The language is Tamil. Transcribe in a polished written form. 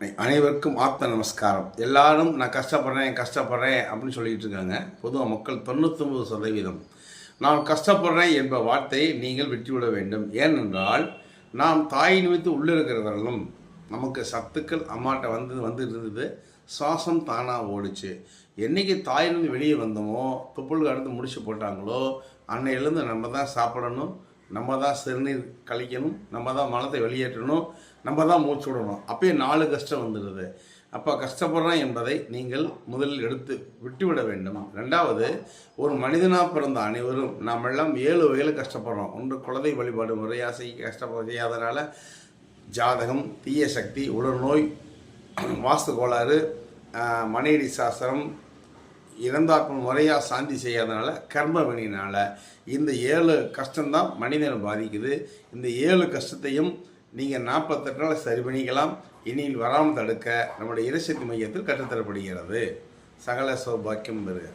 அனைவருக்கும் ஆப்த நமஸ்காரம். எல்லாரும் நான் கஷ்டப்படுறேன் அப்படின்னு சொல்லிட்டு இருக்காங்க. பொதுவாக மக்கள் 99% நான் கஷ்டப்படுறேன் என்ற வார்த்தையை நீங்கள் விட்டுவிட வேண்டும். ஏனென்றால் நாம் தாய் நிமித்து உள்ளே இருக்கிறவர்களும் நமக்கு சத்துக்கள் அம்மாட்ட வந்து இருந்தது. சுவாசம் தானாக ஓடிச்சு. என்றைக்கு தாயிலிருந்து வெளியே வந்தோமோ, தொப்புளுக்கு அடுத்து முடிச்சு போட்டாங்களோ, அன்னையிலேருந்து நம்ம தான் சாப்பிடணும், நம்ம தான் சிறுநீர் கழிக்கணும், நம்ம தான் மலத்தை வெளியேற்றணும், நம்ம தான் மூச்சு விடணும். அப்பயே 4 கஷ்டம் வந்துடுது. அப்போ கஷ்டப்படுறோம் என்பதை நீங்கள் முதலில் எடுத்து விட்டுவிட வேண்டும். ரெண்டாவது, ஒரு மனிதனாக பிறந்த அனைவரும் நாம் எல்லாம் 7 வகையில் கஷ்டப்படுறோம். ஒன்று குலதை வழிபாடு முறையாக செய்யாதனால ஜாதகம், தீய சக்தி, உடல்நோய், வாஸ்து கோளாறு, மனையடி சாஸ்திரம், இறந்தாக்கும் முறையாக சாந்தி செய்யாதனால, கர்ம வினையினால் இந்த 7 கஷ்டம்தான் மனிதனை பாதிக்குது. இந்த 7 கஷ்டத்தையும் நீங்கள் 48 நாள் சரி பண்ணிக்கலாம். இனியில் வராமல் தடுக்க நம்முடைய இறைசக்தி மையத்தில் கற்றுத்தரப்படுகிறது. சகல சௌபாக்கியம் பெறுக.